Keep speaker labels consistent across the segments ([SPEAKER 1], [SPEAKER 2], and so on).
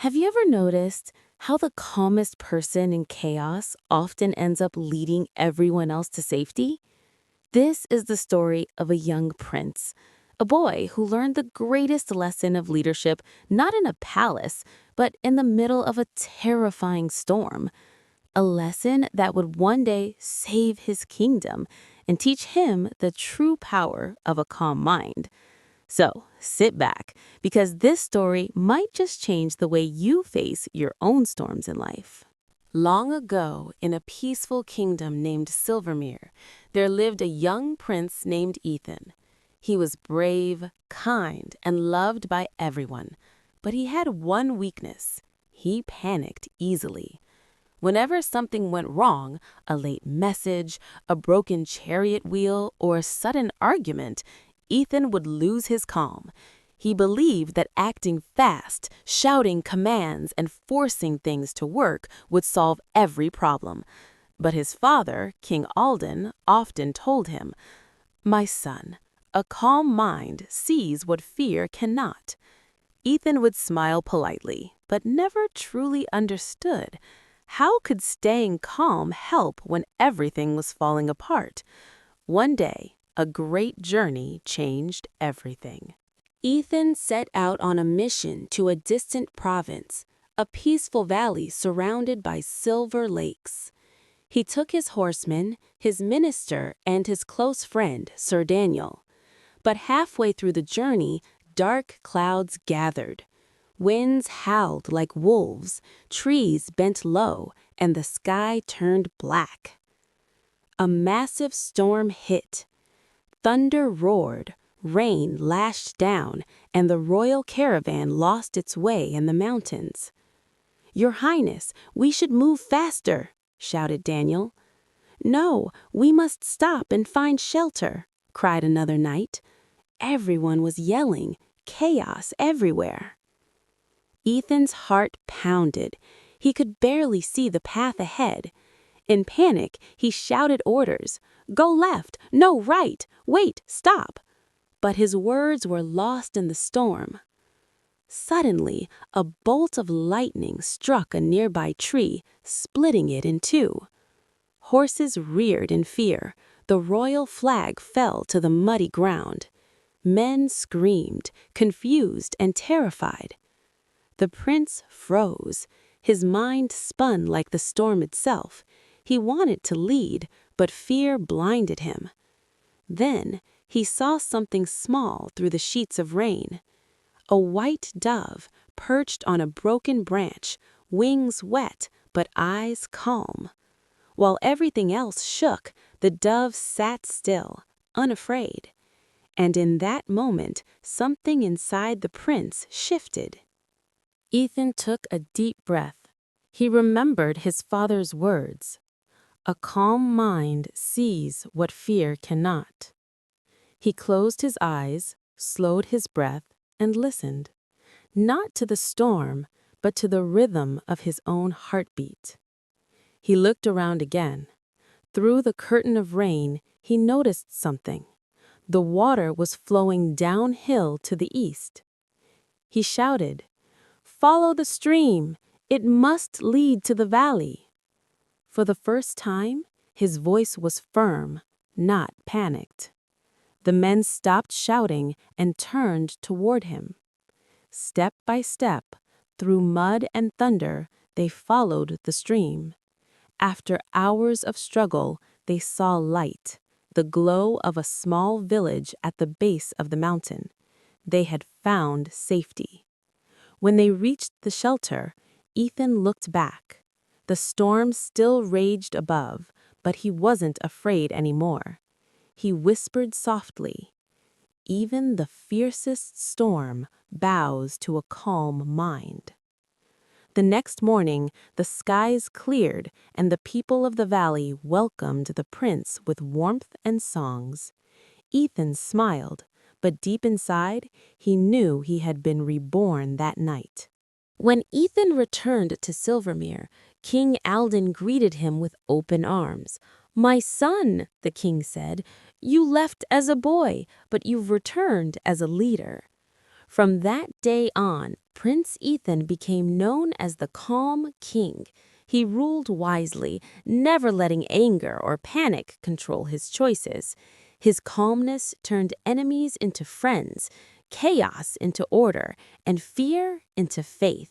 [SPEAKER 1] Have you ever noticed how the calmest person in chaos often ends up leading everyone else to safety? This is the story of a young prince, a boy who learned the greatest lesson of leadership not in a palace, but in the middle of a terrifying storm. A lesson that would one day save his kingdom and teach him the true power of a calm mind. So sit back, because this story might just change the way you face your own storms in life. Long ago, in a peaceful kingdom named Silvermere, there lived a young prince named Ethan. He was brave, kind, and loved by everyone. But he had one weakness. He panicked easily. Whenever something went wrong, a late message, a broken chariot wheel, or a sudden argument, Ethan would lose his calm. He believed that acting fast, shouting commands, and forcing things to work would solve every problem. But his father, King Alden, often told him, "My son, a calm mind sees what fear cannot." Ethan would smile politely, but never truly understood. How could staying calm help when everything was falling apart? One day, a great journey changed everything. Ethan set out on a mission to a distant province, a peaceful valley surrounded by silver lakes. He took his horsemen, his minister, and his close friend, Sir Daniel. But halfway through the journey, dark clouds gathered. Winds howled like wolves, trees bent low, and the sky turned black. A massive storm hit. Thunder roared, rain lashed down, and the royal caravan lost its way in the mountains. "Your Highness, we should move faster," shouted Daniel. "No, we must stop and find shelter," cried another knight. Everyone was yelling, chaos everywhere. Ethan's heart pounded. He could barely see the path ahead. In panic, he shouted orders. "Go left! No, right! Wait! Stop!" But his words were lost in the storm. Suddenly, a bolt of lightning struck a nearby tree, splitting it in two. Horses reared in fear. The royal flag fell to the muddy ground. Men screamed, confused and terrified. The prince froze. His mind spun like the storm itself. He wanted to lead, but fear blinded him. Then he saw something small through the sheets of rain. A white dove perched on a broken branch, wings wet but eyes calm. While everything else shook, the dove sat still, unafraid. And in that moment, something inside the prince shifted. Ethan took a deep breath. He remembered his father's words. "A calm mind sees what fear cannot." He closed his eyes, slowed his breath, and listened. Not to the storm, but to the rhythm of his own heartbeat. He looked around again. Through the curtain of rain, he noticed something. The water was flowing downhill to the east. He shouted, "Follow the stream! It must lead to the valley." For the first time, his voice was firm, not panicked. The men stopped shouting and turned toward him. Step by step, through mud and thunder, they followed the stream. After hours of struggle, they saw light, the glow of a small village at the base of the mountain. They had found safety. When they reached the shelter, Ethan looked back. The storm still raged above, but he wasn't afraid anymore. He whispered softly, "Even the fiercest storm bows to a calm mind." The next morning, the skies cleared, and the people of the valley welcomed the prince with warmth and songs. Ethan smiled, but deep inside, he knew he had been reborn that night. When Ethan returned to Silvermere, King Alden greeted him with open arms. "My son," the king said, "you left as a boy, but you've returned as a leader." From that day on, Prince Ethan became known as the Calm King. He ruled wisely, never letting anger or panic control his choices. His calmness turned enemies into friends, chaos into order, and fear into faith.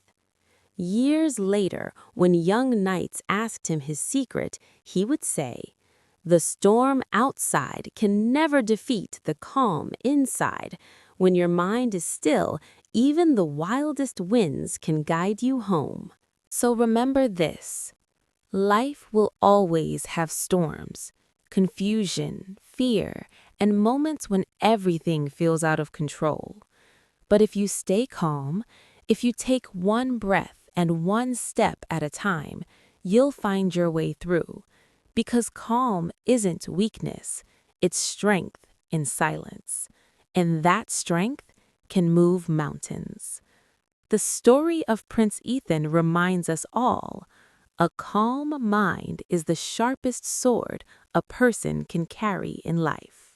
[SPEAKER 1] Years later, when young knights asked him his secret, he would say, "The storm outside can never defeat the calm inside. When your mind is still, even the wildest winds can guide you home." So remember this: life will always have storms, confusion, fear, and moments when everything feels out of control. But if you stay calm, if you take one breath and one step at a time, you'll find your way through. Because calm isn't weakness, it's strength in silence. And that strength can move mountains. The story of Prince Ethan reminds us all, a calm mind is the sharpest sword a person can carry in life.